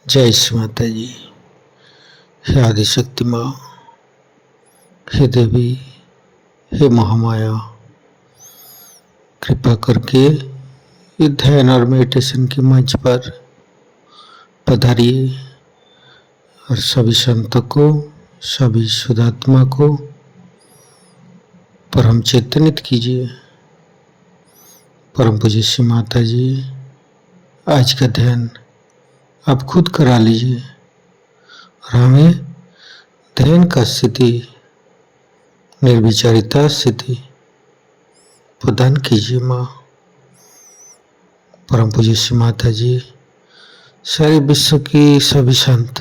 जय श्री माता जी। हे आदिशक्ति माँ, हे देवी, हे महामाया, कृपा करके ये ध्यान और मेडिटेशन के मंच पर पधारिए और सभी संतों को, सभी शुद्धात्मा को परम चेतनित कीजिए। परम पूज्य श्री माता जी, आज का ध्यान आप खुद करा लीजिए और हमें ध्यान का स्थिति, निर्विचारिता स्थिति प्रदान कीजिए माँ। परम पूज्य श्री माता जी, सारे विश्व की सभी संत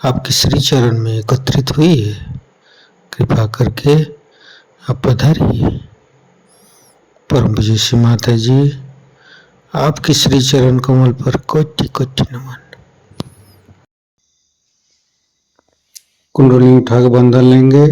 आपके श्री चरण में एकत्रित हुई है, कृपा करके आप पधारिए। परम पूज्य श्री माता जी, आपके श्री चरण कमल पर कोटि कोटि नमन। कुंडली उठा के बंधन लेंगे।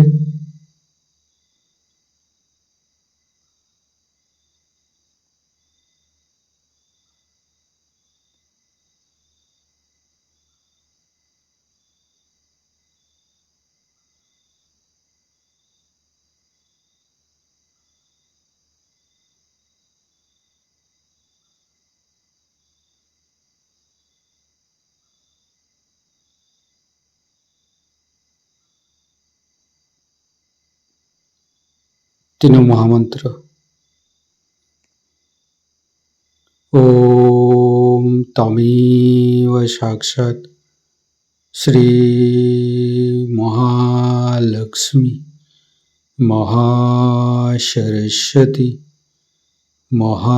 तीनों महामंत्र। ओम तमेव साक्षात् श्री महालक्ष्मी महासरस्वती महाकाली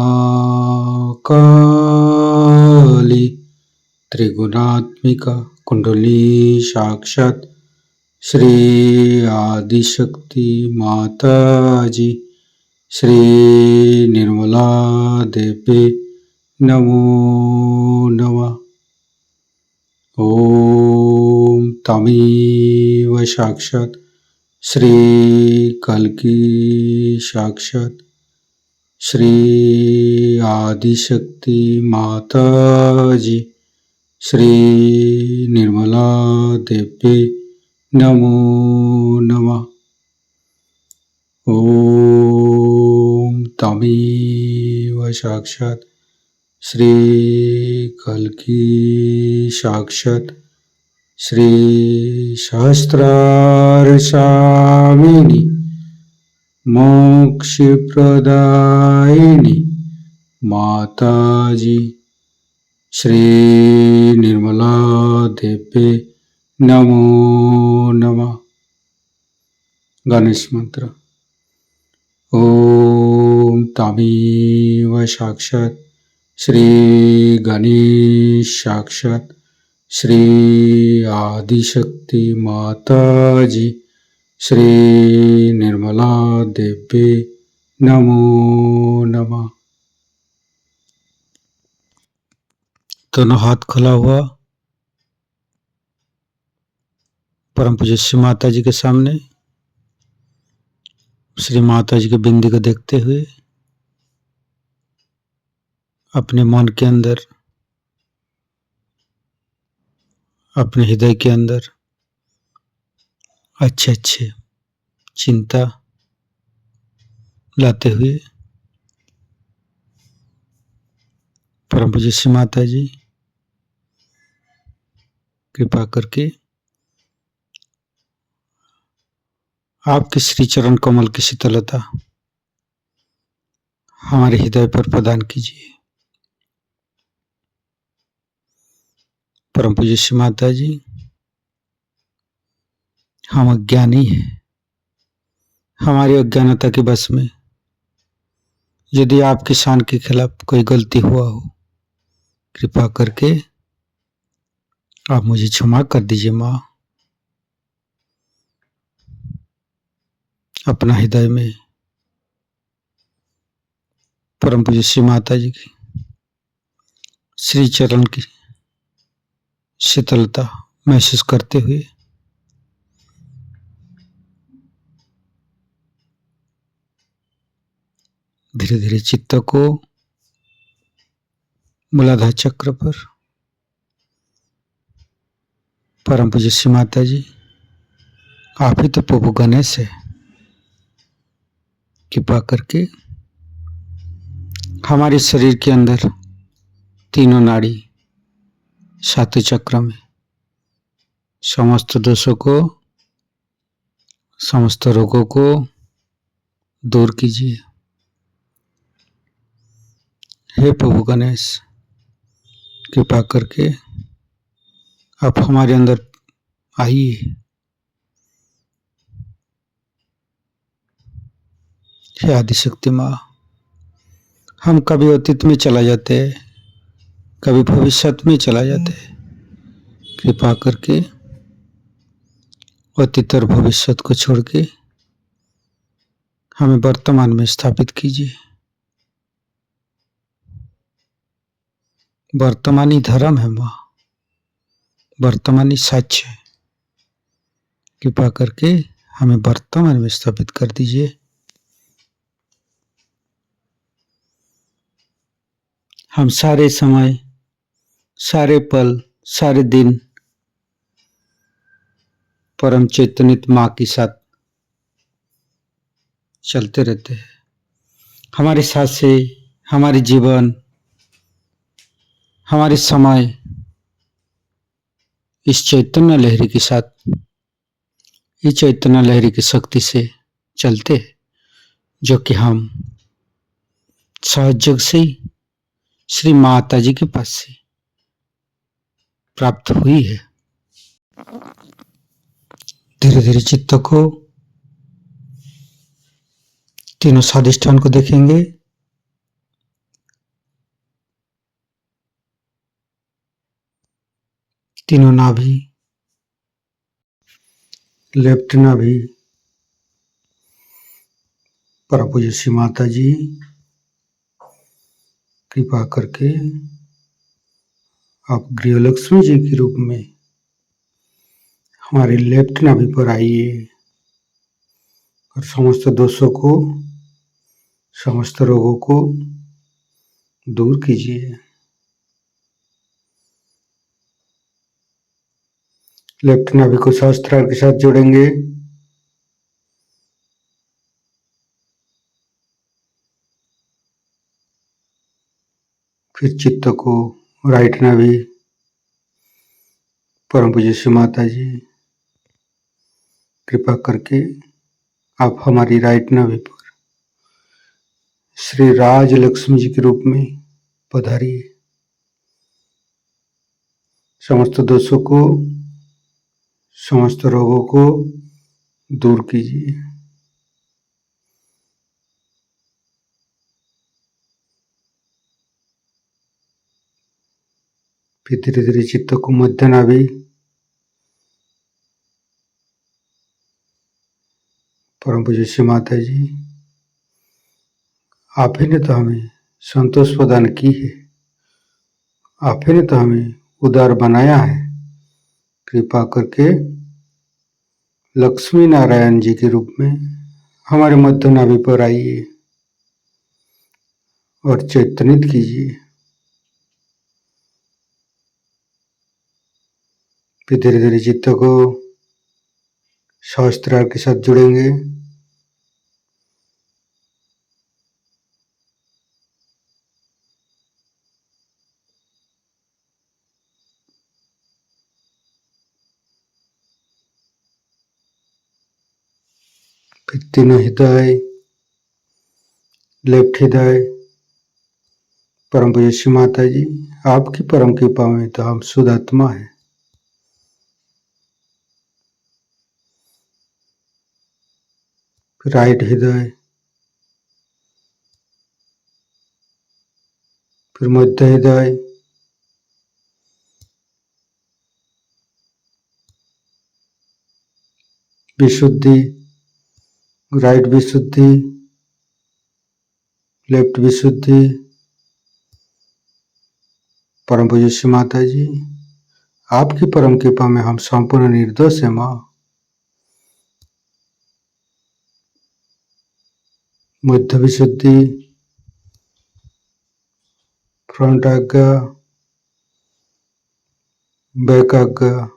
त्रिगुणात्मिका कुंडली साक्षात् श्री आदिशक्ति माता जी श्री निर्मला देवी नमो नमः। ओम तमेव साक्षात् श्री कल्की साक्षात् श्री आदिशक्ति माता जी श्री निर्मला देवी नमो नमः। ओम तमेव साक्षात् श्री कल्की साक्षात् श्री सहस्रार स्वामिनी मोक्ष प्रदायिनी माता जी श्री निर्मला देवी नमो नमः। गणेश मंत्र। ओम तमेव साक्षात् श्री गणेश साक्षात् श्री आदिशक्ति माता जी श्री निर्मला देवी नमो नमः। दोनों हाथ खुला हुआ परम पूज्य श्री माता जी के सामने, श्री माता जी के बिंदी को देखते हुए अपने मन के अंदर, अपने हृदय के अंदर अच्छे अच्छे चिंता लाते हुए परम पूज्य श्री माता जी कृपा करके आपके श्री चरण कमल की शीतलता हमारे हृदय पर प्रदान कीजिए। परम पूज्य श्री माता जी, हम अज्ञानी हैं, हमारी अज्ञानता के बस में यदि आपकी शान के खिलाफ कोई गलती हुआ हो, कृपा करके आप मुझे क्षमा कर दीजिए माँ। अपना हृदय में परम पूज्य श्री माता जी की श्री चरण की शीतलता महसूस करते हुए धीरे धीरे चित्त को मूलाधार चक्र पर परम पूज्य श्री माता जी, आप ही तो प्रभु गणेश है। कृपा करके हमारे शरीर के अंदर तीनों नाड़ी सातों चक्र में समस्त दोषों को, समस्त रोगों को दूर कीजिए। हे प्रभु गणेश, कृपा करके आप हमारे अंदर आइए। हे आदिशक्ति माँ, हम कभी अतीत में चला जाते हैं, कभी भविष्य में चला जाते हैं। कृपा करके अतीत और भविष्य को छोड़ के हमें वर्तमान में स्थापित कीजिए। वर्तमानी धर्म है माँ, वर्तमानी सच है। कृपा करके हमें वर्तमान में स्थापित कर दीजिए। हम सारे समय, सारे पल, सारे दिन परम चैतन्य माँ के साथ चलते रहते हैं। हमारे सांसें, हमारे जीवन, हमारे समय इस चैतन्य लहरी के साथ, इस चैतन्य लहरी की शक्ति से चलते हैं, जो कि हम सहयोग से ही श्री माता जी के पास से प्राप्त हुई है। धीरे धीरे चित्त को तीनों स्वादिष्ठान को देखेंगे। तीनों नाभि, लेफ्ट नाभि, परम पूज्य श्री माता जी, कृपा करके आप गृहलक्ष्मी जी के रूप में हमारे लेफ्ट नाभि पर आइए और समस्त दोषों को, समस्त रोगों को दूर कीजिए। लेफ्ट नाभि को सहस्त्रार के साथ जोड़ेंगे। फिर चित्त को राइट नाभि, परम पूज्य श्री माता जी, कृपा करके आप हमारी राइट नाभि पर श्री राज लक्ष्मी जी के रूप में पधारिए। समस्त दोषों को, समस्त रोगों को दूर कीजिए। फिर धीरे धीरे चित्त को मध्य नाभि, परम पूज्य श्री माता जी, आप ही ने तो हमें संतोष प्रदान की है, आप ही ने तो हमें उदार बनाया है। कृपा करके लक्ष्मी नारायण जी के रूप में हमारे मध्य नाभि पर आइए और चैतन्यित कीजिए। फिर धीरे धीरे चित्त को सहस्त्रार के साथ जुड़ेंगे। फिर तीनों हृदय, लेफ्ट हृदय, परम पूज्य श्री माता जी, आपकी परम कृपा में तो हम शुद्ध आत्मा है। फिर राइट हृदय, फिर मध्य हृदय, विशुद्धि, राइट विशुद्धि, लेफ्ट विशुद्धि, परम पूज्य श्री माता जी, आपकी परम कृपा में हम संपूर्ण निर्दोष है माँ। मध्य विशुद्धि, फ्रंट आज्ञा, बैक आज्ञा,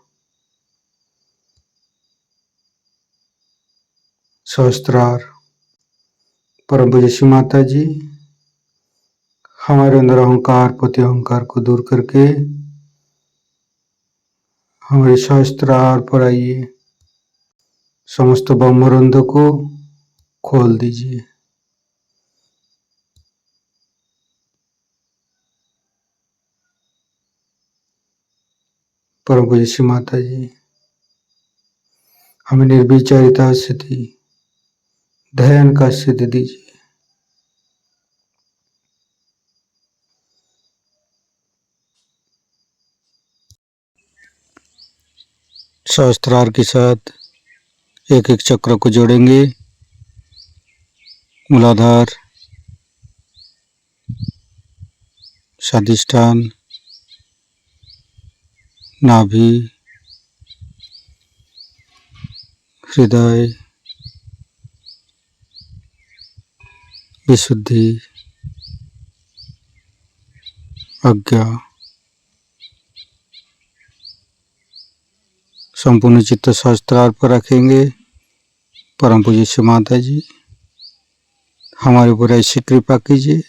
सहस्त्रार। परम पूज्य श्री माता जी, हमारे अंदर अहंकार, पति अहंकार को दूर करके हमारे सहस्त्रार पर आइए, समस्त ब्रह्मरंध को खोल दीजिए। परम पूज्य श्री माता जी, हमें निर्विचारिता स्थिति, ध्यान का सिद्ध दीजिए। सहस्त्रार के साथ एक एक चक्र को जोड़ेंगे। मूलाधार, स्वादिष्ठान, नाभि, हृदय, विशुद्धि, आज्ञा, संपूर्ण चित्त सहस्त्रार पर रखेंगे। परम पूज्य श्री माता जी, हमारे ऊपर ऐसी कृपा कीजिए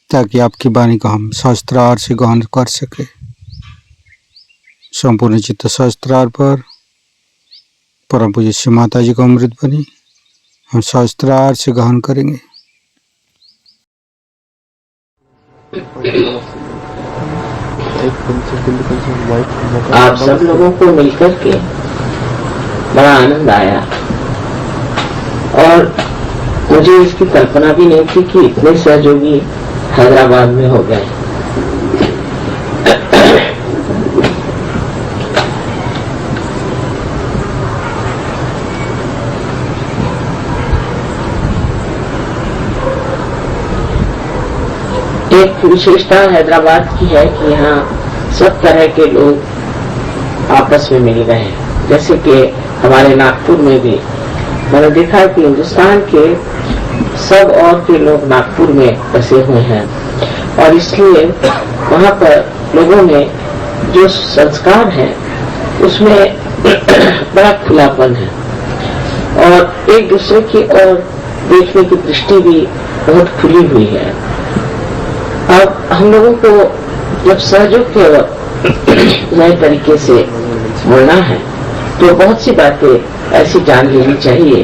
ताकि आपकी वाणी को हम सहस्त्रार से ग्रहण कर सके। संपूर्ण चित्त सहस्त्रार पर परम पूज्य श्री माता जी को अमृत बनी हम सहस्त्रार से ग्रहण करेंगे। आप सब लोगों को मिलकर के बड़ा आनंद आया और मुझे इसकी कल्पना भी नहीं थी कि इतने सहयोगी हैदराबाद में हो गए। एक विशेषता हैदराबाद की है कि यहाँ सब तरह के लोग आपस में मिल गए हैं। जैसे कि हमारे नागपुर में भी मैंने देखा कि हिंदुस्तान के सब और के लोग नागपुर में बसे हुए हैं और इसलिए वहाँ पर लोगों में जो संस्कार है उसमें बड़ा खुलापन है और एक दूसरे की ओर देखने की दृष्टि भी बहुत खुली हुई है। अब हम लोगों को जब सहयोग के नए तरीके से बोलना है तो बहुत सी बातें ऐसी जान लेनी चाहिए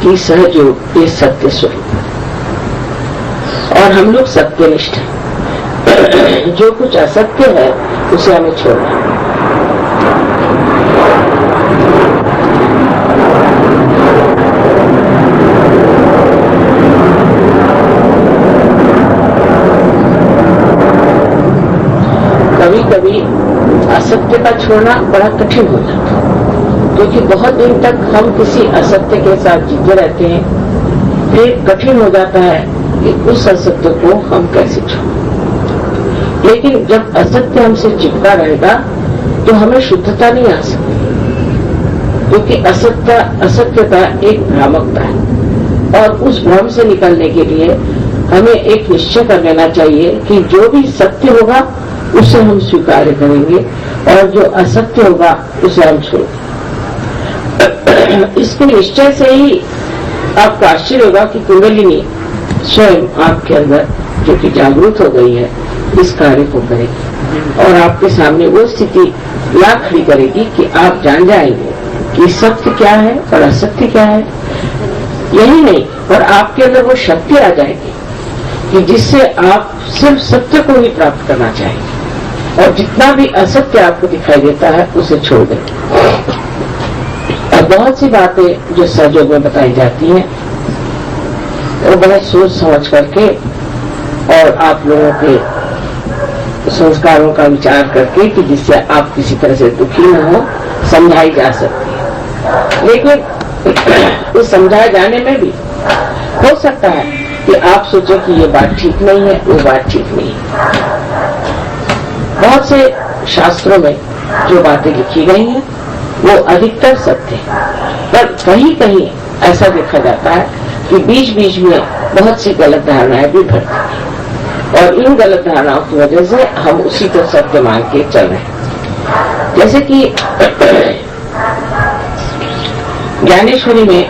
कि सहयोग ये सत्य स्वरूप है और हम लोग सत्यनिष्ठ हैं। जो कुछ असत्य है उसे हमें छोड़ना है। कभी कभी असत्य का छोड़ना बड़ा कठिन हो जाता है क्योंकि बहुत दिन तक हम किसी असत्य के साथ जीते रहते हैं। फिर कठिन हो जाता है कि उस असत्य को हम कैसे छोड़ें। लेकिन जब असत्य हमसे चिपका रहेगा तो हमें शुद्धता नहीं आ सकती क्योंकि असत्यता एक भ्रामकता है और उस भ्रम से निकलने के लिए हमें एक निश्चय कर लेना चाहिए कि जो भी सत्य होगा उसे हम स्वीकार करेंगे और जो असत्य होगा उसे हम छोड़ेंगे। इसके निश्चय से ही आपका आश्चर्य होगा कि कुंडलिनी स्वयं आपके अंदर जो कि जागरूक हो गई है इस कार्य को करेगी और आपके सामने वो स्थिति ला खड़ी करेगी कि आप जान जाएंगे कि सत्य क्या है और असत्य क्या है। यही नहीं, और आपके अंदर वो शक्ति आ जाएगी कि जिससे आप सिर्फ सत्य को ही प्राप्त करना चाहेंगे और जितना भी असत्य आपको दिखाई देता है उसे छोड़ दें। और बहुत सी बातें जो सहयोग में बताई जाती हैं वो बहुत सोच समझ करके और आप लोगों के संस्कारों का विचार करके कि जिससे आप किसी तरह से दुखी न हो समझाई जा सकती है। लेकिन उस समझाए जाने में भी हो सकता है कि आप सोचो कि ये बात ठीक नहीं है, वो बात ठीक नहीं है। बहुत से शास्त्रों में जो बातें लिखी गई हैं वो अधिकतर सत्य है, पर कहीं कहीं ऐसा देखा जाता है कि बीच बीच में बहुत सी गलत धारणाएं भी बढ़ती हैं और इन गलत धारणाओं की वजह से हम उसी को सत्य मान के चल रहे हैं। जैसे कि ज्ञानेश्वरी में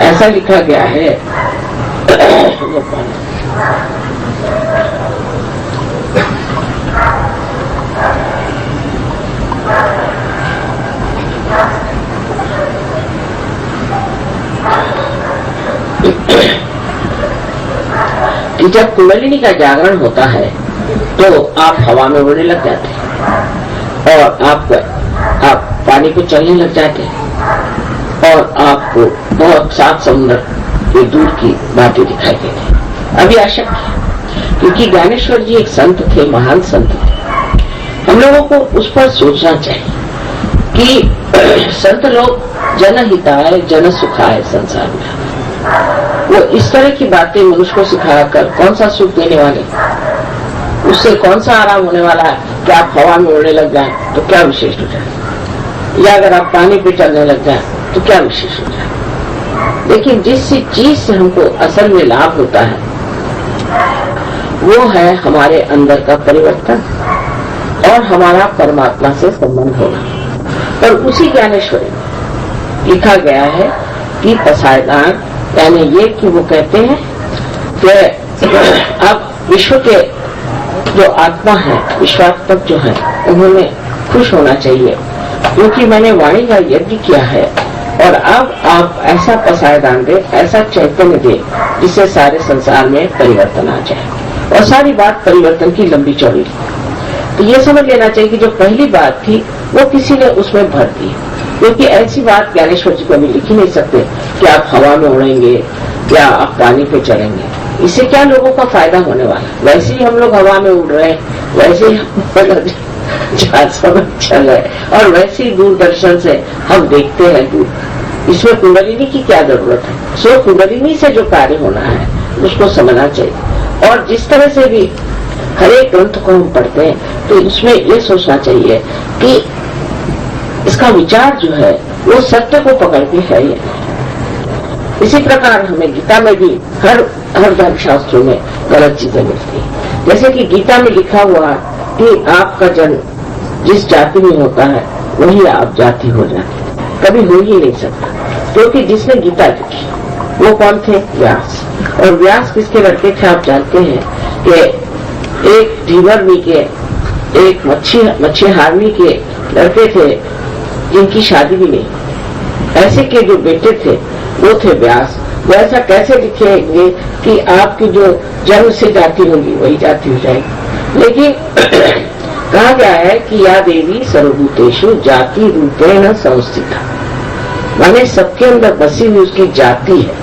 ऐसा लिखा गया है कि जब कुंडलिनी का जागरण होता है तो आप हवा में उड़ने लग जाते हैं और आप पानी पे चलने लग जाते हैं और आपको बहुत सात समुद्र के दूर की बातें दिखाई देती हैं। अभी अशक्य है, क्योंकि ज्ञानेश्वर जी एक संत थे, महान संत थे। हम लोगों को उस पर सोचना चाहिए कि संत लोग जनहिताय जन सुखाय संसार में, वो इस तरह की बातें मनुष्य को सिखाकर कौन सा सुख देने वाले, उससे कौन सा आराम होने वाला है कि आप हवा में उड़ने लग जाए तो क्या विशेष हो जाए, या अगर आप पानी पे चलने लग जाए तो क्या विशेष हो जाए। लेकिन जिस चीज से हमको असल में लाभ होता है वो है हमारे अंदर का परिवर्तन और हमारा परमात्मा से संबंध होना। और उसी ज्ञानेश्वरी में लिखा गया है कि पसायदान, यानी ये कि वो कहते हैं कि अब विश्व के जो आत्मा है, विश्वात्मक जो है, उन्होंने खुश होना चाहिए क्योंकि मैंने वाणी का यज्ञ किया है और अब आप ऐसा पसायदान दे, ऐसा चैतन्य दे जिससे सारे संसार में परिवर्तन आ जाए। और सारी बात परिवर्तन की लंबी चौड़ी, तो ये समझ लेना चाहिए कि जो पहली बात थी वो किसी ने उसमें भर दी, क्योंकि ऐसी बात ज्ञानेश्वर जी को भी लिख ही नहीं सकते कि आप हवा में उड़ेंगे या आप पानी पे चलेंगे, इससे क्या लोगों का फायदा होने वाला। वैसे ही हम लोग हवा में उड़ रहे हैं, वैसे ही जहाज में चल रहे और वैसे ही दूरदर्शन से हम देखते हैं दूर, इसमें कुंडलिनी की क्या जरूरत है। सो कुंडलिनी से जो कार्य होना है उसको समझना चाहिए। और जिस तरह से भी हर एक ग्रंथ को हम पढ़ते हैं तो इसमें ये सोचना चाहिए कि इसका विचार जो है वो सत्य को पकड़ के है या नहीं। इसी प्रकार हमें गीता में भी हर धर्म शास्त्रों में गलत चीजें मिलती है। जैसे कि गीता में लिखा हुआ कि आपका जन्म जिस जाति में होता है वही आप जाति हो जाते, कभी हो ही नहीं सकता, क्योंकि जिसने गीता लिखी वो कौन थे? व्यास। और व्यास किसके लड़के थे आप जानते हैं कि एक ढीवरनी के, एक मच्छीहारनी के लड़के थे जिनकी शादी भी नहीं। ऐसे के जो बेटे थे वो थे व्यास। वो ऐसा कैसे लिखेंगे कि आपकी जो जन्म से जाति होगी वही जाति हो जाएगी। लेकिन कहा गया है कि या देवी सर्वभूतेषु जाति रूपेण संस्थिता, माने सबके अंदर बसी हुई उसकी जाति है।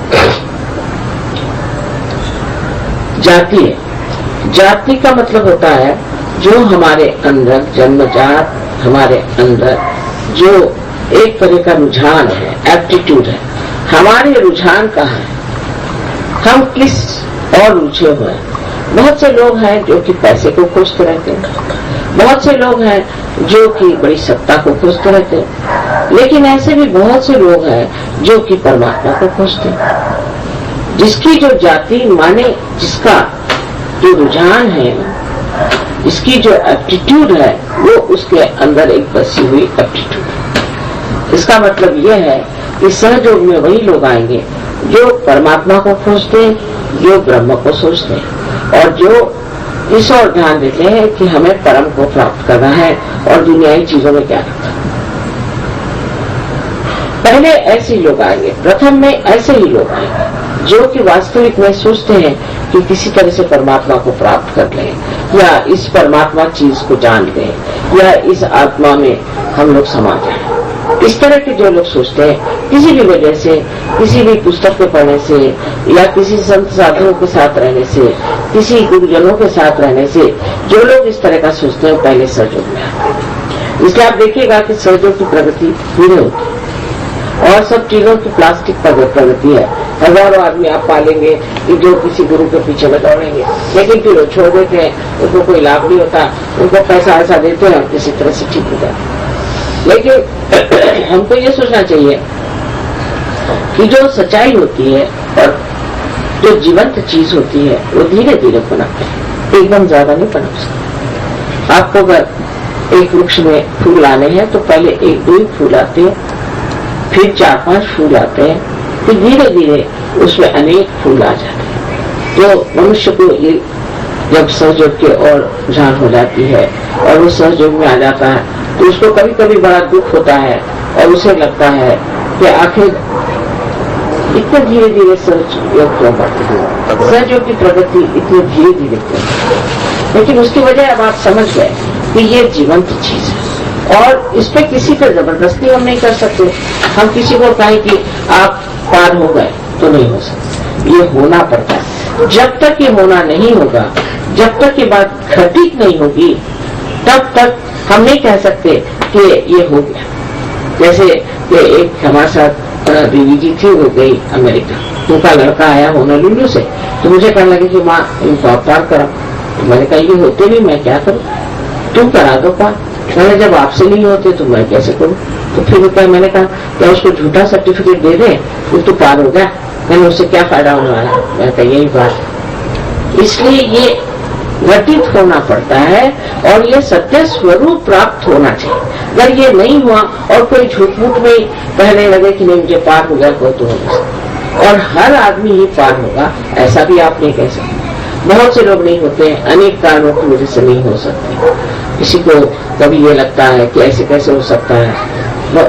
जाति है, जाति का मतलब होता है जो हमारे अंदर जन्मजात, हमारे अंदर जो एक तरह का रुझान है, एप्टीट्यूड है। हमारे रुझान कहाँ है, हम किस और रुझे हुए हैं। बहुत से लोग हैं जो कि पैसे को खोजते रहते हैं, बहुत से लोग हैं जो कि बड़ी सत्ता को खोजते रहते हैं, लेकिन ऐसे भी बहुत से लोग हैं जो कि परमात्मा को खोजते हैं। जिसकी जो जाति, माने जिसका जो रुझान है, जिसकी जो एप्टीट्यूड है, वो उसके अंदर एक बसी हुई एप्टीट्यूड है। इसका मतलब यह है कि सहयोग में वही लोग आएंगे जो परमात्मा को खोजते हैं, जो ब्रह्म को सोचते हैं और जो इस ओर ध्यान देते हैं कि हमें परम को प्राप्त करना है और दुनियावी चीजों में क्या रखा। पहले ऐसे ही लोग आएंगे, प्रथम में ऐसे ही लोग आएंगे जो कि वास्तविक में सोचते हैं कि किसी तरह से परमात्मा को प्राप्त कर लें या इस परमात्मा चीज को जान लें या इस आत्मा में हम लोग समा जाएं। इस तरह के जो लोग सोचते हैं, किसी भी वजह से, किसी भी पुस्तक के पढ़ने से या किसी संत साधुओं के साथ रहने से, किसी गुरुजनों के साथ रहने से, जो लोग इस तरह का सोचते हैं पहले सहयोग में आते हैं। इसलिए आप देखिएगा कि सहयोग की प्रगति धीरे होती है और सब चीजों की प्लास्टिक प्रगति है। हजारों आदमी आप पालेंगे कि जो किसी गुरु के पीछे में दौड़ेंगे, लेकिन फिर वो छोड़ देते हैं, उनको कोई लाभ नहीं होता, उनको पैसा ऐसा देते हैं और किसी तरह से ठीक हो जाते। लेकिन हमको ये सोचना चाहिए कि जो सच्चाई होती है और जो जीवंत चीज होती है वो धीरे धीरे पनपते हैं, एकदम ज्यादा नहीं पनप सकते। आपको अगर एक वृक्ष में फूल आने हैं तो पहले 1-2 फूल आते हैं, फिर 4-5 फूल आते हैं, फिर धीरे धीरे उसमें अनेक फूल आ जाते हैं। तो मनुष्य को ये जब सहयोग की ओर रुझान हो जाती है और वो सहयोग में आ जाता है तो उसको कभी कभी बड़ा दुख होता है और उसे लगता है कि आखिर इतने धीरे धीरे सहयोग क्यों बढ़ती है, सहयोग की प्रगति इतनी धीरे धीरे क्यों। लेकिन उसकी वजह अब आप समझ गए कि ये जीवंत चीज है और इस पे किसी पर जबरदस्ती हम नहीं कर सकते। हम किसी को कहें कि आप पार हो गए तो नहीं हो सकते, ये होना पड़ता है। जब तक ये होना नहीं होगा, जब तक ये बात घटित नहीं होगी, तब तक हम नहीं कह सकते कि ये हो गया। जैसे कि एक हमारे साथ दीदी जी थी, वो गई अमेरिका, उनका लड़का आया होनोलुलु से, तो मुझे कहने लगे कि माँ इनको आप पार करा। तो मैंने कहा ये होते नहीं, मैं क्या करूँ, तुम करा दो पार। मैंने जब आपसे नहीं होते तो मैं कैसे करूँ। तो फिर क्या मैंने कहा क्या उसको झूठा सर्टिफिकेट दे दे, वो तो पार हो गया, मैंने उससे क्या फायदा होने वाला। मैंने कहा यही बात, इसलिए ये घटित होना पड़ता है और ये सत्य स्वरूप प्राप्त होना चाहिए। अगर ये नहीं हुआ और कोई झूठ मूठ में कहने लगे कि नहीं मुझे पार हो गया, कोई तो हो सकता और हर आदमी ही पार होगा, ऐसा भी आप नहीं कह सकते। बहुत से लोग नहीं होते, अनेक कारणों की वजह से नहीं हो सकते। किसी को कभी ये लगता है कि ऐसे कैसे हो सकता है।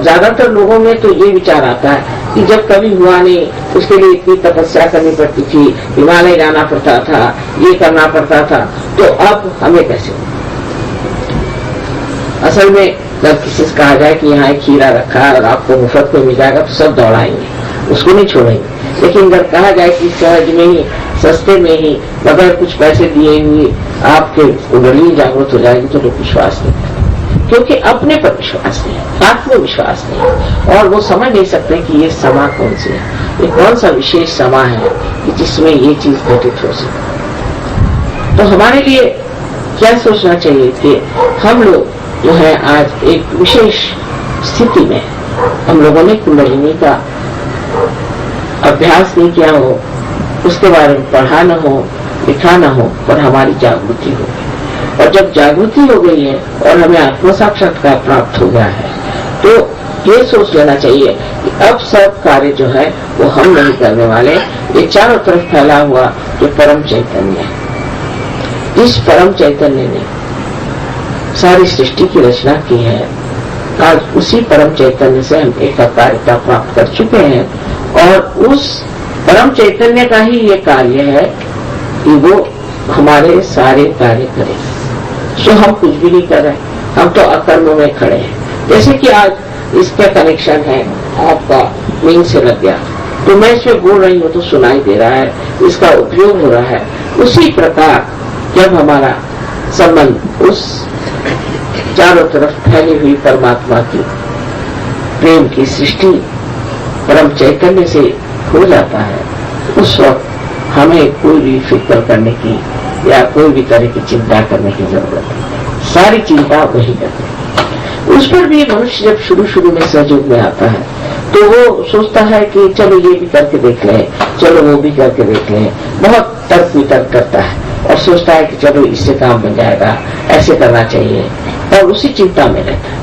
ज्यादातर लोगों में तो ये विचार आता है कि जब कभी हुआ नहीं, उसके लिए इतनी तपस्या करनी पड़ती थी, हिमालय जाना पड़ता था, ये करना पड़ता था, तो अब हमें कैसे हो। असल में जब किसी से कहा जाए कि यहाँ एक खीरा रखा है और आपको मुफ्त में मिल जाएगा तो सब दौड़ाएंगे, उसको नहीं छोड़ेंगे। लेकिन अगर कहा जाए कि सहज में ही, सस्ते में ही, बगैर कुछ पैसे दिए हुए आपके कुंडली जागृत हो जाएगी, तो लोग विश्वास नहीं करते, क्योंकि अपने पर विश्वास नहीं है, आत्मविश्वास नहीं है और वो समझ नहीं सकते कि ये समा कौन सी है, ये कौन सा विशेष समा है कि जिसमें ये चीज घटित हो सके। तो हमारे लिए क्या सोचना चाहिए कि हम लोग जो है आज एक विशेष स्थिति में, हम लोगों ने कुंडलिनी का अभ्यास नहीं किया हो, उसके बारे में पढ़ा न हो, लिखा न हो, पर हमारी जागृति हो गई। और जब जागृति हो गई है और हमें आत्म साक्षात्कार प्राप्त हो गया है, तो ये सोच लेना चाहिए कि अब सब कार्य जो है वो हम नहीं करने वाले, ये चारों तरफ फैला हुआ जो परम चैतन्य है, इस परम चैतन्य ने सारी सृष्टि की रचना की है। आज उसी परम चैतन्य से हम एकाकारिता प्राप्त कर चुके हैं और उस परम चैतन्य का ही ये कार्य है कि वो हमारे सारे कार्य करेगा। तो हम कुछ भी नहीं कर रहे, हम तो अकर्म में खड़े हैं। जैसे कि आज इसका कनेक्शन है आपका विंग से लग गया, तो मैं इसमें बोल रही हूँ तो सुनाई दे रहा है, इसका उपयोग हो रहा है। उसी प्रकार जब हमारा संबंध उस चारों तरफ फैली हुई परमात्मा की प्रेम की सृष्टि परम चैतन्य से हो जाता है, उस वक्त हमें कोई भी फिक्र करने की या कोई भी तरह की चिंता करने की जरूरत नहीं, सारी चिंता वही करते हैं। उस पर भी मनुष्य जब शुरू शुरू में सहयोग में आता है तो वो सोचता है कि चलो ये भी करके देख लें, चलो वो भी करके देख लें, बहुत तर्क वितर्क करता है और सोचता है कि चलो इससे काम बन जाएगा, ऐसे करना चाहिए, और उसी चिंता में रहता है।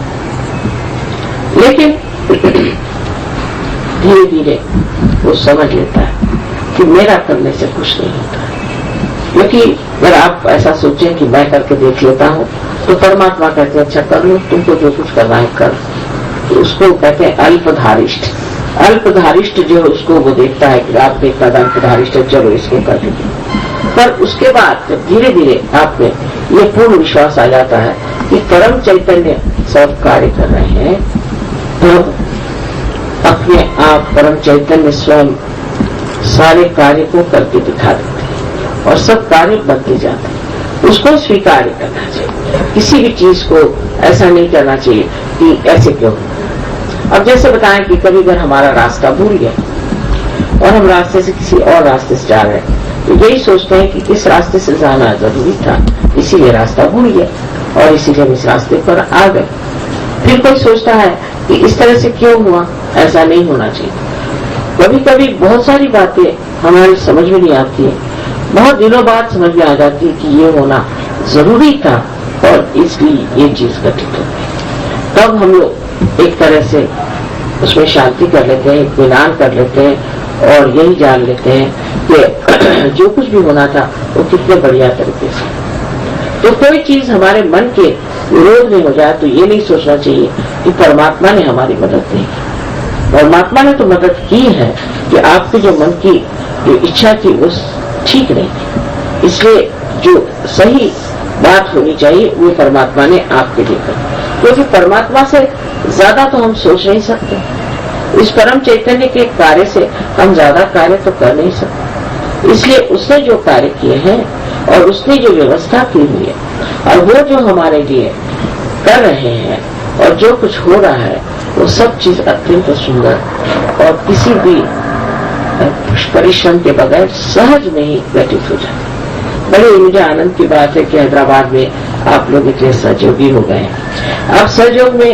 लेकिन धीरे धीरे वो समझ लेता है कि मेरा करने से कुछ नहीं होता, क्योंकि अगर आप ऐसा सोचें कि मैं करके देख लेता हूँ तो परमात्मा कहते हैं अच्छा कर लो, तुमको जो कुछ करना है कर। तो उसको कहते हैं अल्पधारिष्ठ। अल्पधारिष्ठ जो उसको वो देखता है कि आप देखता था अल्पधारिष्ठ, चलो इसको कर दीजिए। पर उसके बाद जब धीरे धीरे आप में ये पूर्ण विश्वास आ जाता है कि परम चैतन्य सब कार्य कर रहे हैं, तो अपने आप परम चैतन्य स्वयं सारे कार्य को करके दिखा देते हैं और सब कार्य बनते जाते हैं। उसको स्वीकार करना चाहिए, किसी भी चीज को ऐसा नहीं करना चाहिए कि ऐसे क्यों। अब जैसे बताएं कि कभी अगर हमारा रास्ता भूल गया और हम रास्ते से किसी और रास्ते से जा रहे हैं, तो यही सोचते हैं कि किस रास्ते से जाना जरूरी था, इसीलिए रास्ता भूल गया और इसीलिए हम इस रास्ते पर आ गए। फिर कोई सोचता है कि इस तरह से क्यों हुआ, ऐसा नहीं होना चाहिए। कभी कभी बहुत सारी बातें हमारी समझ में नहीं आती है, बहुत दिनों बाद समझ में आ जाती है कि ये होना जरूरी था और इसलिए ये चीज घटित हो गई। तब हम लोग एक तरह से उसमें शांति कर लेते हैं, इत्मीनान कर लेते हैं और यही जान लेते हैं कि जो कुछ भी होना था वो कितने बढ़िया तरीके से। तो कोई चीज हमारे मन के विरोध में हो जाए तो ये नहीं सोचना चाहिए कि परमात्मा ने हमारी मदद नहीं की। परमात्मा ने तो मदद की है कि आपके जो मन की जो इच्छा थी वो ठीक नहीं थी, इसलिए जो सही बात होनी चाहिए वो परमात्मा ने आपके लिए कर, क्योंकि परमात्मा से ज्यादा तो हम सोच नहीं सकते। इस परम चैतन्य के कार्य से हम ज्यादा कार्य तो कर नहीं सकते, इसलिए उसने जो कार्य किए हैं और उसने जो व्यवस्था की हुई है और वो जो हमारे लिए कर रहे हैं और जो कुछ हो रहा है वो सब चीज अत्यंत सुंदर और किसी भी परिश्रम के बगैर सहज में ही व्यतीत हो जाती। बड़े मुझे आनंद की बात है कि हैदराबाद में आप लोग इतने सहयोगी हो गए हैं। अब सहयोग में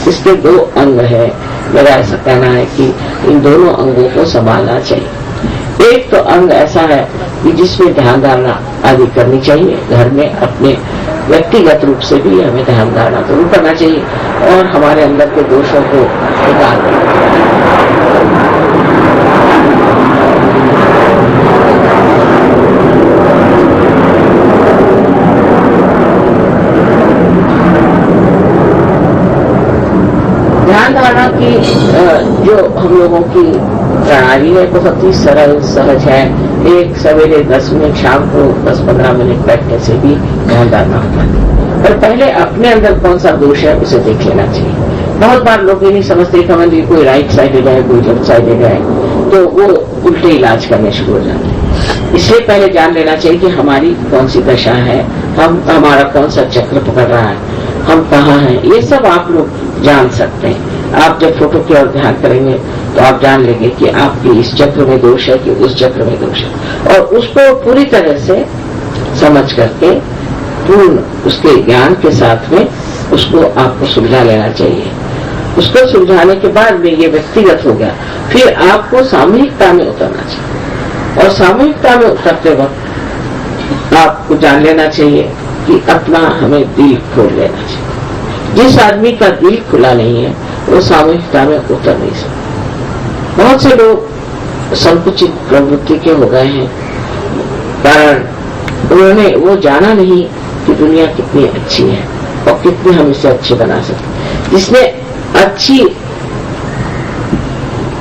इसके 2 अंग है। मेरा ऐसा कहना है कि इन दोनों अंगों को संभालना चाहिए। एक तो अंग ऐसा है कि जिसमें ध्यान धारणा आदि करनी चाहिए, घर में अपने व्यक्तिगत रूप से भी हमें ध्यान धारणा जरूर करना चाहिए और हमारे अंदर के दोषों को निकालना। ध्यान धारणा की जो हम लोगों की प्रणाली है बहुत ही सरल सहज है। एक सवेरे 10 मिनट, शाम को 10-15 मिनट बैठने से भी ध्यान धारणा होता है। पर पहले अपने अंदर कौन सा दोष है उसे देख लेना चाहिए। बहुत बार लोग ये नहीं समझते कि कोई राइट साइडेड है कोई लेफ्ट साइडेड है, तो वो उल्टे इलाज करने शुरू हो जाते हैं। इसलिए पहले जान लेना चाहिए कि हमारी कौन सी दशा है, हमारा कौन सा चक्र पकड़ रहा है, हम कहाँ हैं, ये सब आप लोग जान सकते हैं। आप जब फोटो की ओर ध्यान करेंगे तो आप जान लेंगे कि आपकी इस चक्र में दोष है कि उस चक्र में दोष है, और उसको पूरी तरह से समझ करके पूर्ण उसके ज्ञान के साथ में उसको आपको सुलझा लेना चाहिए। उसको सुलझाने के बाद में ये व्यक्तिगत हो गया, फिर आपको सामूहिकता में उतरना चाहिए। और सामूहिकता में उतरते वक्त आपको जान लेना चाहिए कि अपना हमें दिल खोल लेना चाहिए। जिस आदमी का दिल खुला नहीं है वो सामूहिकता में उतर नहीं सकता। बहुत से लोग संकुचित प्रवृत्ति के हो गए हैं, कारण उन्होंने वो जाना नहीं कि दुनिया कितनी अच्छी है और कितनी हम इसे अच्छी बना सकते। जिसने अच्छी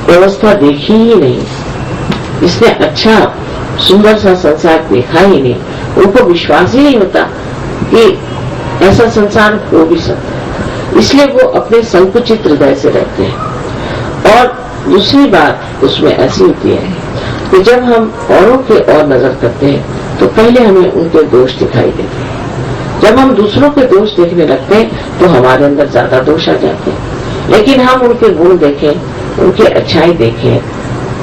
व्यवस्था देखी ही नहीं, जिसने अच्छा सुंदर सा संसार देखा ही नहीं, उनको विश्वास ही नहीं होता कि ऐसा संसार हो भी सकता है। इसलिए वो अपने संकुचित हृदय से रहते हैं। और दूसरी बात उसमें ऐसी होती है कि जब हम औरों के ओर नजर करते हैं तो पहले हमें उनके दोष दिखाई देते हैं। जब हम दूसरों के दोष देखने लगते हैं तो हमारे अंदर ज्यादा दोष आ जाते हैं। लेकिन हम उनके गुण देखें, उनकी अच्छाई देखें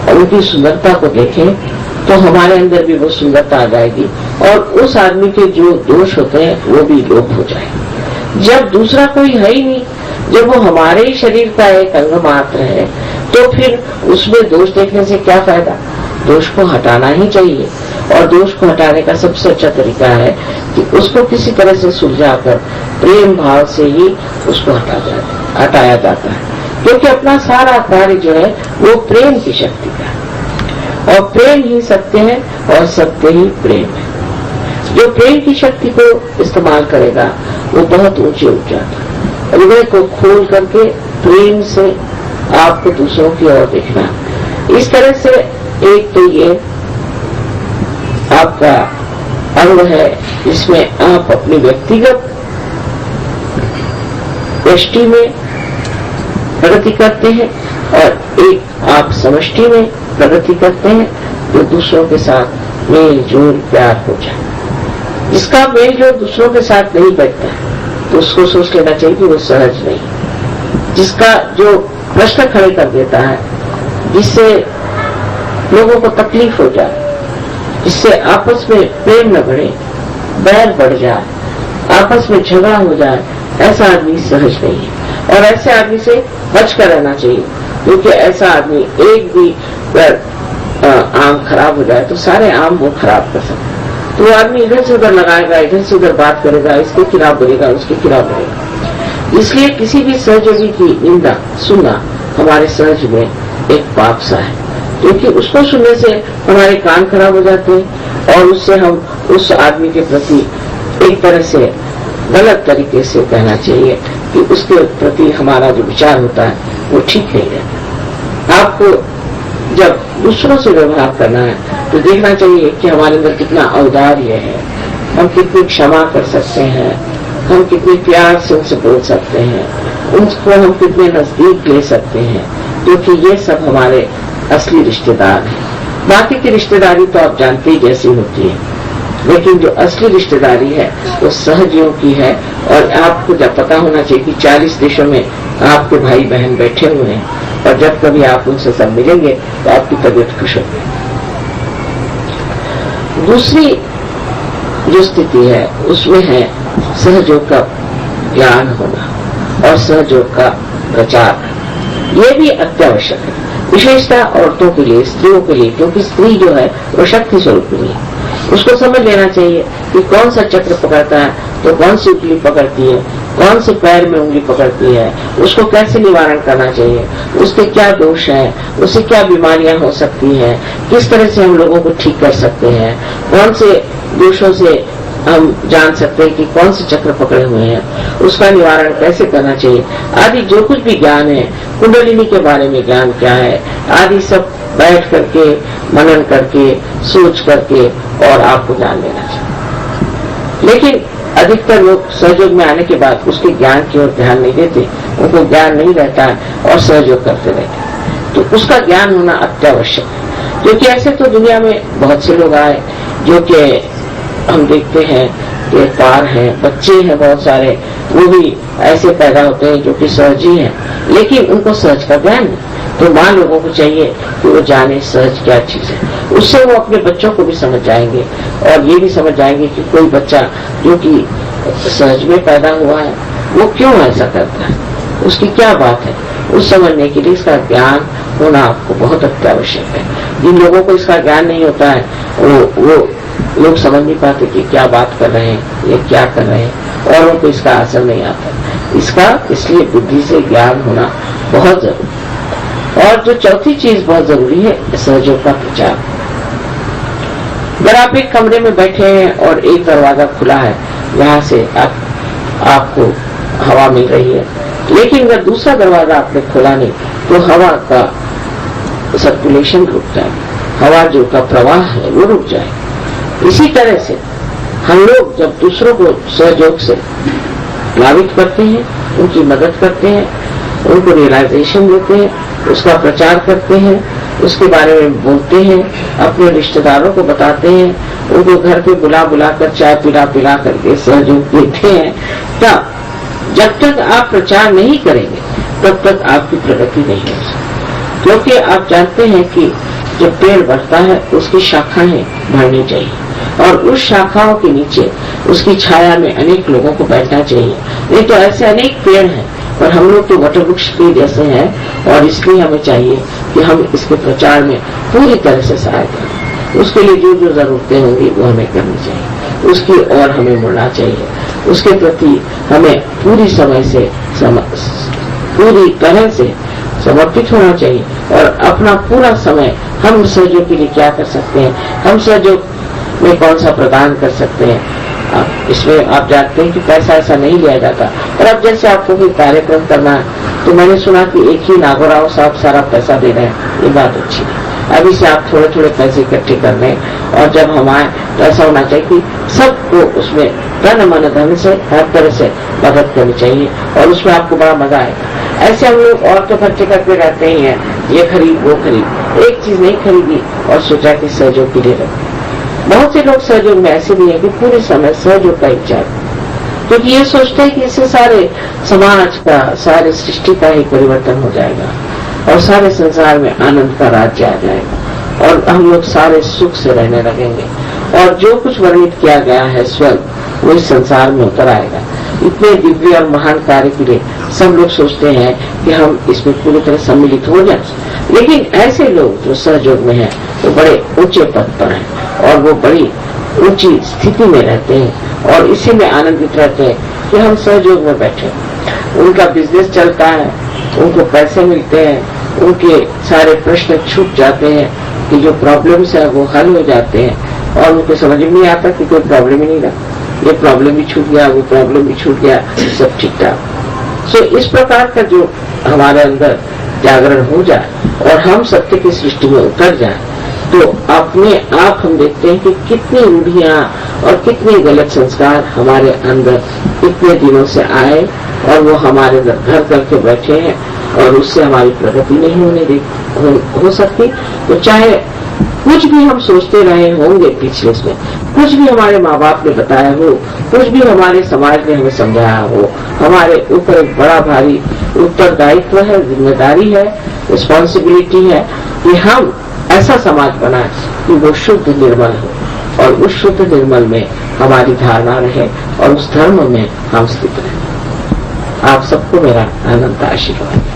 और उनकी सुंदरता को देखें तो हमारे अंदर भी वो सुंदरता आ जाएगी और उस आदमी के जो दोष होते हैं वो भी लोप हो जाएंगे। जब दूसरा कोई है ही नहीं, जब वो हमारे ही शरीर का एक अंग मात्र है, तो फिर उसमें दोष देखने से क्या फायदा। दोष को हटाना ही चाहिए और दोष को हटाने का सबसे अच्छा तरीका है कि उसको किसी तरह से सुलझाकर प्रेम भाव से ही उसको हटाया जाता है, क्योंकि अपना सारा कार्य जो है वो प्रेम की शक्ति का है और प्रेम ही सत्य है और सत्य ही प्रेम है। जो प्रेम की शक्ति को इस्तेमाल करेगा वो बहुत ऊंचे उठ जाता है। हृदय को खोल करके प्रेम से आपको दूसरों की ओर देखना। इस तरह से एक तो ये आपका अंग है जिसमें आप अपनी व्यक्तिगत दृष्टि में प्रगति करते हैं और एक आप समष्टि में प्रगति करते हैं जो दूसरों के साथ मेल जोल प्यार हो जाए। जिसका मेल जोल दूसरों के साथ नहीं बैठता तो उसको सोच लेना चाहिए कि वो सहज नहीं। जिसका जो प्रश्न खड़े कर देता है, जिससे लोगों को तकलीफ हो जाए, जिससे आपस में प्रेम न बढ़े, बैर बढ़ जाए, आपस में झगड़ा हो जाए, ऐसा आदमी सहज नहीं है। और ऐसे आदमी से बच कर रहना चाहिए, क्योंकि ऐसा आदमी एक भी आम खराब हो जाए तो सारे आम वो खराब कर सकता है। तो वो आदमी इधर से उधर लगाएगा, इधर से उधर बात करेगा, इसके खिलाफ बोलेगा, उसके खिलाफ बोलेगा। इसलिए किसी भी सहयोगी की निंदा सुनना हमारे सहज में एक पाप सा है। क्योंकि उसको सुनने से हमारे कान खराब हो जाते हैं और उससे हम उस आदमी के प्रति एक तरह से गलत तरीके से कहना चाहिए कि उसके प्रति हमारा जो विचार होता है वो ठीक नहीं रहता। आपको जब दूसरों से व्यवहार करना है तो देखना चाहिए कि हमारे अंदर कितना औदार्य है, हम कितनी क्षमा कर सकते हैं, हम कितने प्यार से उनसे बोल सकते हैं, उनको हम कितने नजदीक ले सकते हैं, क्योंकि ये सब हमारे असली रिश्तेदार हैं। बाकी की रिश्तेदारी तो आप जानते ही जैसी होती है, लेकिन जो असली रिश्तेदारी है वो सहजियों की है। और आपको जब पता होना चाहिए कि 40 देशों में आपके भाई बहन बैठे हुए हैं और जब कभी आप उनसे सब मिलेंगे तो आपकी तबीयत खुश होगी। दूसरी जो स्थिति है उसमें है सहयोग का ज्ञान होना और सहयोग का प्रचार। ये भी अत्यावश्यक है, विशेषतः औरतों के लिए, स्त्रियों के लिए, क्योंकि स्त्री जो है वो शक्ति स्वरूपिणी है। उसको समझ लेना चाहिए कि कौन सा चक्र पकड़ता है तो कौन सी उंगली पकड़ती है, कौन से पैर में उंगली पकड़ती है, उसको कैसे निवारण करना चाहिए, उसके क्या दोष हैं, उससे क्या बीमारियां हो सकती हैं, किस तरह से हम लोगों को ठीक कर सकते हैं, कौन से दोषों से हम जान सकते हैं कि कौन से चक्र पकड़े हुए हैं, उसका निवारण कैसे करना चाहिए आदि जो कुछ भी ज्ञान है, कुंडलिनी के बारे में ज्ञान क्या है आदि सब बैठ करके मनन करके सोच करके और आपको जान लेना चाहिए। लेकिन अधिकतर लोग सहयोग में आने के बाद उसके ज्ञान की ओर ध्यान नहीं देते, उनको ज्ञान नहीं रहता है और सहयोग करते रहते, तो उसका ज्ञान होना अत्यावश्यक है। क्योंकि ऐसे तो दुनिया में बहुत से लोग आए जो कि हम देखते हैं कि पार हैं, बच्चे हैं बहुत सारे, वो भी ऐसे पैदा होते हैं जो कि सहजी हैं, लेकिन उनको सहज का ज्ञान नहीं। तो माँ लोगों को चाहिए कि वो जाने सहज क्या चीज है, उससे वो अपने बच्चों को भी समझ जाएंगे और ये भी समझ जाएंगे कि कोई बच्चा जो कि सहज में पैदा हुआ है वो क्यों ऐसा करता है, उसकी क्या बात है। उस समझने के लिए इसका ज्ञान होना आपको बहुत अत्यावश्यक है। जिन लोगों को इसका ज्ञान नहीं होता है वो लोग समझ नहीं पाते कि क्या बात कर रहे हैं, ये क्या कर रहे हैं, और उनको इसका असर नहीं आता। इसका इसलिए बुद्धि से ज्ञान होना बहुत जरूरी। और जो चौथी चीज बहुत जरूरी है, सहयोग का प्रचार। अगर आप एक कमरे में बैठे हैं और एक दरवाजा खुला है, यहाँ से आपको हवा मिल रही है, लेकिन अगर दूसरा दरवाजा आपने खोला नहीं तो हवा का सर्कुलेशन रुक जाए, हवा जो का प्रवाह है वो रुक जाए। इसी तरह से हम लोग जब दूसरों को सहयोग से लाभित करते हैं, उनकी मदद करते हैं, उनको रियलाइजेशन देते हैं, उसका प्रचार करते हैं, उसके बारे में बोलते हैं, अपने रिश्तेदारों को बताते हैं, उनको घर पे बुला कर चाय पिला करके सहयोग देते हैं, तब जब तक आप प्रचार नहीं करेंगे तब तक आपकी प्रगति नहीं हो सकती। क्योंकि आप जानते हैं कि जब पेड़ बढ़ता है उसकी शाखाएं बढ़नी चाहिए और उस शाखाओं के नीचे उसकी छाया में अनेक लोगों को बैठना चाहिए। नहीं तो ऐसे अनेक पेड़ हैं और हम लोग तो वटवृक्ष के जैसे हैं, और इसलिए हमें चाहिए कि हम इसके प्रचार में पूरी तरह से सहायता करें। उसके लिए जो जो जरूरतें होंगी वो हमें करनी चाहिए, उसकी ओर हमें मुड़ना चाहिए, उसके प्रति हमें पूरी समय से पूरी तरह से समर्पित होना चाहिए और अपना पूरा समय हम सहयोग के लिए क्या कर सकते हैं, हम सहयोग में कौन सा प्रदान कर सकते हैं। इसमें आप जानते हैं कि पैसा ऐसा नहीं लिया जाता। और अब जैसे आपको कोई कार्यक्रम करना है तो मैंने सुना कि एक ही नागोराव साहब सारा पैसा दे रहे हैं, ये बात अच्छी है। अभी से आप थोड़े थोड़े पैसे इकट्ठे कर रहे हैं और जब हम आए तो ऐसा होना चाहिए कि सबको उसमें तन मन धन से हर तरह से मदद करनी चाहिए और उसमें आपको बड़ा मजा आएगा। ऐसे हम लोग और तो खर्चे करते रहते ही हैं, ये खरीद वो खरीद, एक चीज नहीं खरीदी और सोचा कि सहयोग के लिए रखें। बहुत से लोग सहयोग में ऐसे भी है कि पूरे समय सहयोग का इच्छा, क्योंकि ये सोचते हैं कि इससे सारे समाज का, सारे सृष्टि का ही परिवर्तन हो जाएगा और सारे संसार में आनंद का राज्य आ जाएगा और हम लोग सारे सुख से रहने लगेंगे और जो कुछ वर्णित किया गया है स्वर्ग वो इस संसार में उतर आएगा। इतने दिव्य और महान कार्य के लिए सब लोग सोचते हैं कि हम इसमें पूरी तरह सम्मिलित हो जाए, लेकिन ऐसे लोग जो सहयोग में हैं वो बड़े ऊंचे पद पर हैं और वो बड़ी ऊंची स्थिति में रहते हैं और इसी में आनंदित रहते हैं कि हम सहयोग में बैठे। उनका बिजनेस चलता है, उनको पैसे मिलते हैं, उनके सारे प्रश्न छूट जाते हैं, कि जो प्रॉब्लम्स है वो हल हो जाते हैं और उनको समझ में नहीं आता कि कोई प्रॉब्लम ही नहीं रहा, ये प्रॉब्लम भी छूट गया, वो प्रॉब्लम भी छूट गया, सब ठीक ठाक। सो इस प्रकार का जो हमारे अंदर जागरण हो जाए और हम सत्य की सृष्टि में उतर जाए, तो अपने आप हम देखते हैं कि कितनी रूढ़ियां और कितने गलत संस्कार हमारे अंदर इतने दिनों से आए और वो हमारे घर करके बैठे हैं और उससे हमारी प्रगति नहीं हो सकती। तो चाहे कुछ भी हम सोचते रहे होंगे पिछले में, कुछ भी हमारे माँ बाप ने बताया हो, कुछ भी हमारे समाज ने हमें समझाया हो, हमारे ऊपर एक बड़ा भारी उत्तरदायित्व है, जिम्मेदारी है, रिस्पॉन्सिबिलिटी है कि हम ऐसा समाज बनाए कि वो शुद्ध निर्मल हो और उस शुद्ध निर्मल में हमारी धारणा रहे और उस धर्म में हम स्थित रहे। आप सबको मेरा अनंत आशीर्वाद।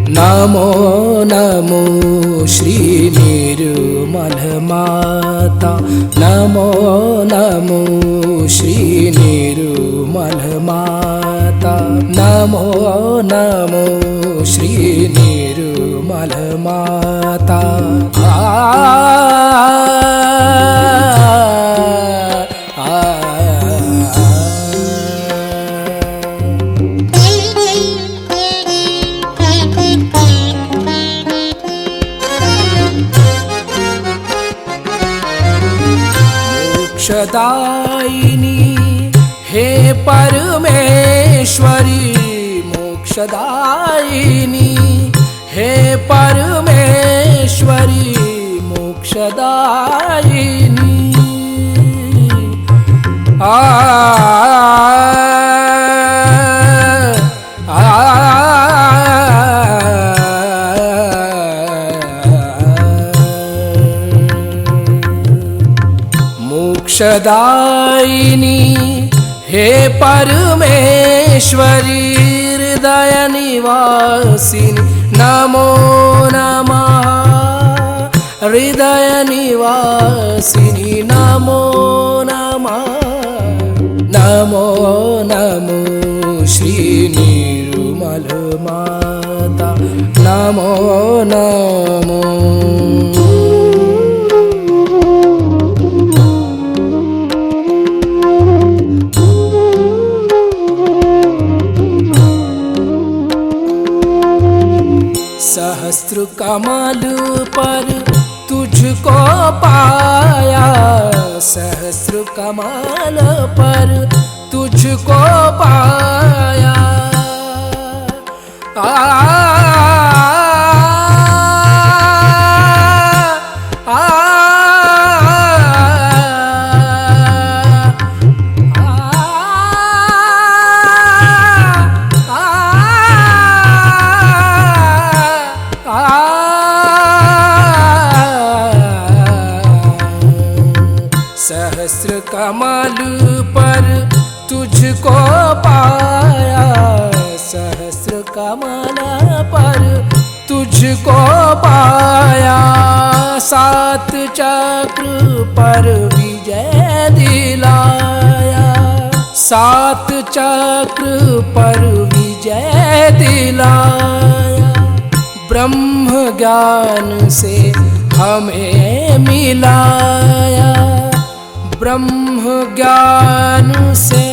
नमो नमो श्री निर्मल माता, नमो नमो श्री निर्मल माता, नमो नमो श्री निर्मल माता। मोक्षदायिनी हे परमेश्वरी, मोक्षदायिनी हे परमेश्वरी, मोक्षदायिनी। मोक्षदायिनी हे परमेश्वरी, हृदय निवासिनी नमो नमः, हृदय निवासिनी नमो नमः। नमो नमो श्री निर्मल माता, नमो नमो। सहस्त्र कमल पर तुझको पाया, सहस्त्र कमल पर तुझको पाया। सहस्र कमल पर तुझको पाया, सहस्र कमल पर तुझको पाया। सात चक्र पर विजय दिलाया, सात चक्र पर विजय दिलाया। ब्रह्म ज्ञान से हमें मिलाया, ब्रह्म ज्ञान से,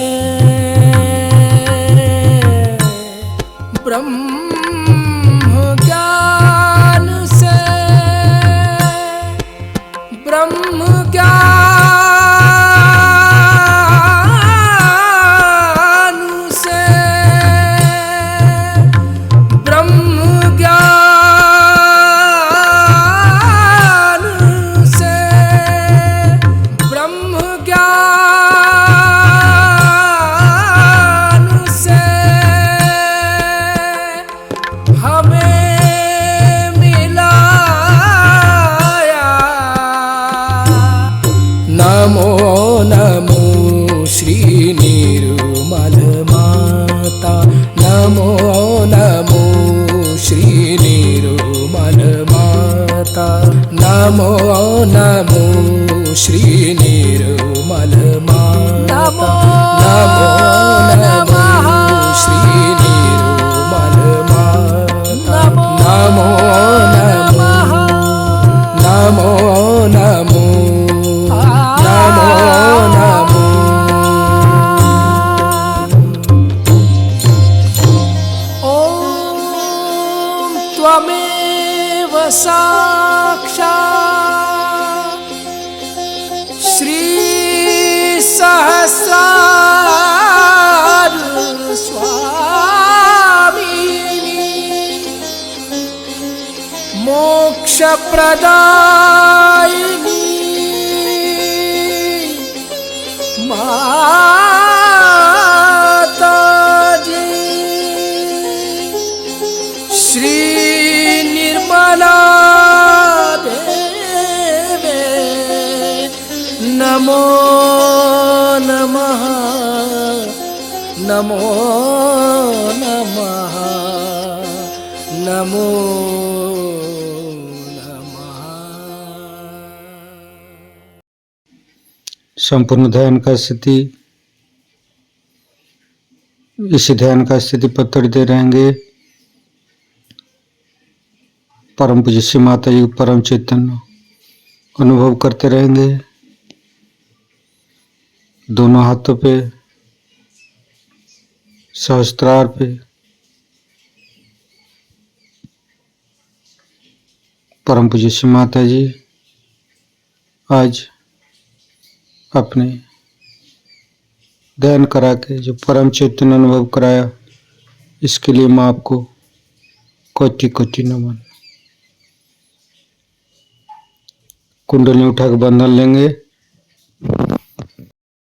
ब्रह्म ज्ञान से, ब्रह्म ज्ञान से। नमो नमो श्री निर्मल माता नमो नमो श्री निर्मल माता नमो नमो श्री निर्मल माता नमो नमो नमो नमो नमो नमो ॐ त्वमेव साक्षात् श्री सहस्रार स्वामिनी मोक्ष प्रदायिनी माताजी श्री निर्मला देवे नमो नमः नमो नमः नमो नमः। संपूर्ण ध्यान का स्थिति, इस ध्यान का स्थिति पत्थर दे रहेंगे। परम पूज्य श्री माता जी परम चैतन्य अनुभव करते रहेंगे। दोनों हाथों पे, सहस्त्रार पे परम पूज्य श्री माता जी आज अपने ध्यान करा के जो परम चैतन्य अनुभव कराया, इसके लिए मैं आपको कोटि कोटि नमन। कुंडली उठा के बंधन लेंगे।